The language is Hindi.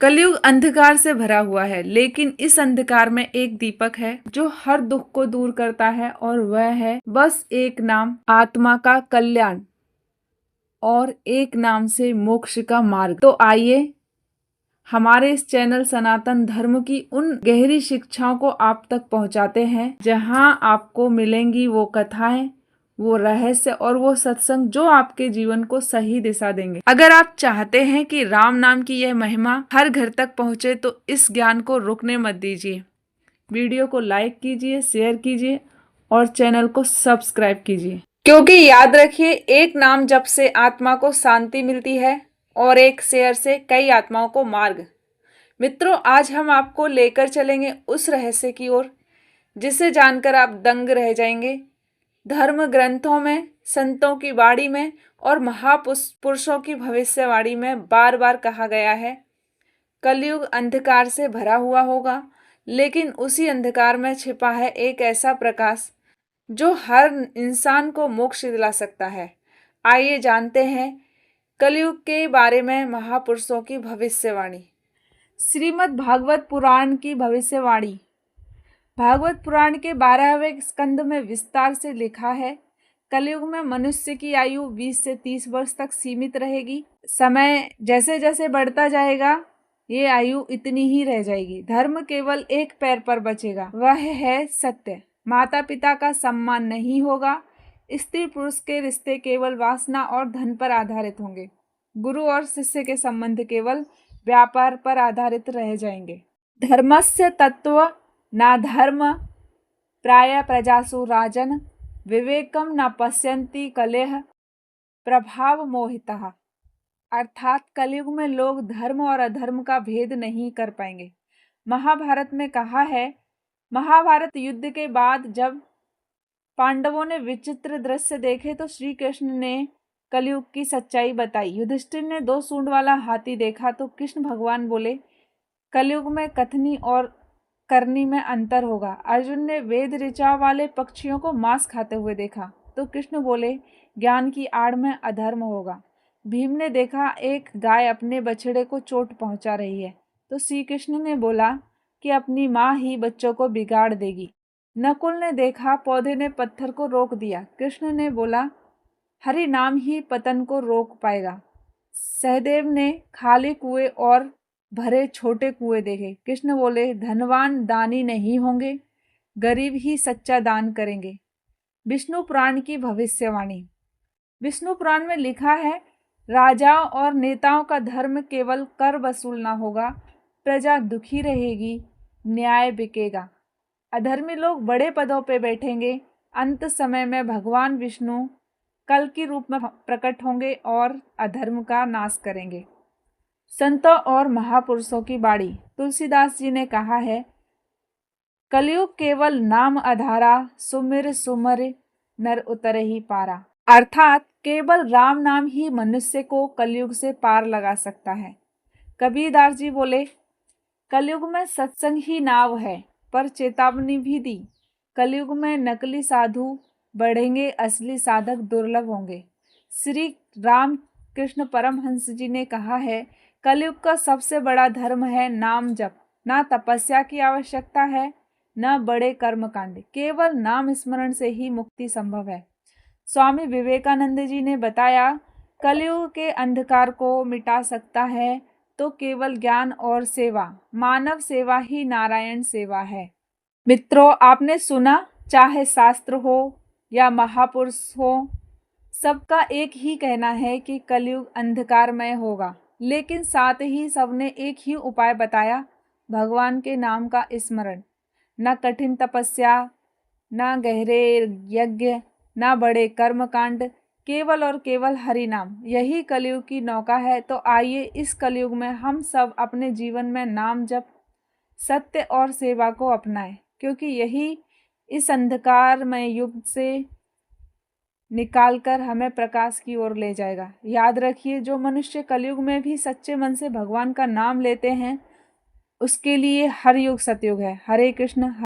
कलयुग अंधकार से भरा हुआ है, लेकिन इस अंधकार में एक दीपक है जो हर दुख को दूर करता है, और वह है बस एक नाम, आत्मा का कल्याण, और एक नाम से मोक्ष का मार्ग। तो आइए हमारे इस चैनल सनातन धर्म की उन गहरी शिक्षाओं को आप तक पहुंचाते हैं, जहां आपको मिलेंगी वो कथाएं, वो रहस्य और वो सत्संग जो आपके जीवन को सही दिशा देंगे। अगर आप चाहते हैं कि राम नाम की यह महिमा हर घर तक पहुंचे, तो इस ज्ञान को रुकने मत दीजिए। वीडियो को लाइक कीजिए, शेयर कीजिए और चैनल को सब्सक्राइब कीजिए, क्योंकि याद रखिए, एक नाम जप से आत्मा को शांति मिलती है और एक शेयर से कई आत्माओं को मार्ग। मित्रों, आज हम आपको लेकर चलेंगे उस रहस्य की ओर जिसे जानकर आप दंग रह जाएंगे। धर्म ग्रंथों में, संतों की वाणी में और महापुरुषों की भविष्यवाणी में बार बार कहा गया है, कलयुग अंधकार से भरा हुआ होगा, लेकिन उसी अंधकार में छिपा है एक ऐसा प्रकाश जो हर इंसान को मोक्ष दिला सकता है। आइए जानते हैं कलयुग के बारे में महापुरुषों की भविष्यवाणी। श्रीमद् भागवत पुराण की भविष्यवाणी। भागवत पुराण के 12वें स्कंद में विस्तार से लिखा है, कलयुग में मनुष्य की आयु 20 से 30 वर्ष तक सीमित रहेगी। समय जैसे जैसे बढ़ता जाएगा, ये आयु इतनी ही रह जाएगी। धर्म केवल एक पैर पर बचेगा, वह है सत्य। माता पिता का सम्मान नहीं होगा। स्त्री पुरुष के रिश्ते केवल वासना और धन पर आधारित होंगे। गुरु और शिष्य के संबंध केवल व्यापार पर आधारित रह जाएंगे। धर्मस्य तत्व न धर्म प्राय प्रजासु राजन, विवेकम न पश्यन्ति कलेह प्रभाव मोहितः। अर्थात कलयुग में लोग धर्म और अधर्म का भेद नहीं कर पाएंगे। महाभारत में कहा है, महाभारत युद्ध के बाद जब पांडवों ने विचित्र दृश्य देखे तो श्री कृष्ण ने कलयुग की सच्चाई बताई। युधिष्ठिर ने 2 सूंड वाला हाथी देखा तो कृष्ण भगवान बोले, कलयुग में कथनी और करनी में अंतर होगा। अर्जुन ने वेद ऋचा वाले पक्षियों को मांस खाते हुए देखा तो कृष्ण बोले, ज्ञान की आड़ में अधर्म होगा। भीम ने देखा एक गाय अपने बछड़े को चोट पहुंचा रही है तो श्री कृष्ण ने बोला कि अपनी माँ ही बच्चों को बिगाड़ देगी। नकुल ने देखा पौधे ने पत्थर को रोक दिया, कृष्ण ने बोला, हरि नाम ही पतन को रोक पाएगा। सहदेव ने खाली कुएं और भरे छोटे कुएं देखे, कृष्ण बोले, धनवान दानी नहीं होंगे, गरीब ही सच्चा दान करेंगे। विष्णु पुराण की भविष्यवाणी। विष्णु पुराण में लिखा है, राजाओं और नेताओं का धर्म केवल कर वसूलना होगा, प्रजा दुखी रहेगी, न्याय बिकेगा। अधर्मी लोग बड़े पदों पे बैठेंगे। अंत समय में भगवान विष्णु कल की रूप में प्रकट होंगे और अधर्म का नाश करेंगे। संतों और महापुरुषों की बाणी। तुलसीदास जी ने कहा है, कलयुग केवल नाम आधारा, सुमिर सुमर नर उतर ही पारा। अर्थात केवल राम नाम ही मनुष्य को कलयुग से पार लगा सकता है। कबीरदास जी बोले, कलयुग में सत्संग ही नाव है, पर चेतावनी भी दी, कलयुग में नकली साधु बढ़ेंगे, असली साधक दुर्लभ होंगे। श्री राम कृष्ण परमहंस जी ने कहा है, कलयुग का सबसे बड़ा धर्म है नाम जप। ना तपस्या की आवश्यकता है, न बड़े कर्मकांड, केवल नाम स्मरण से ही मुक्ति संभव है। स्वामी विवेकानंद जी ने बताया, कलयुग के अंधकार को मिटा सकता है तो केवल ज्ञान और सेवा, मानव सेवा ही नारायण सेवा है। मित्रों, आपने सुना, चाहे शास्त्र हो या महापुरुष हो, सबका एक ही कहना है कि कलयुग अंधकारमय होगा, लेकिन साथ ही सबने एक ही उपाय बताया, भगवान के नाम का स्मरण। न कठिन तपस्या, न गहरे यज्ञ, न बड़े कर्मकांड, केवल और केवल हरि नाम, यही कलयुग की नौका है। तो आइए इस कलयुग में हम सब अपने जीवन में नाम जप, सत्य और सेवा को अपनाएं, क्योंकि यही इस अंधकारमय युग से निकालकर हमें प्रकाश की ओर ले जाएगा। याद रखिए, जो मनुष्य कलयुग में भी सच्चे मन से भगवान का नाम लेते हैं, उसके लिए हर युग सतयुग है। हरे कृष्ण।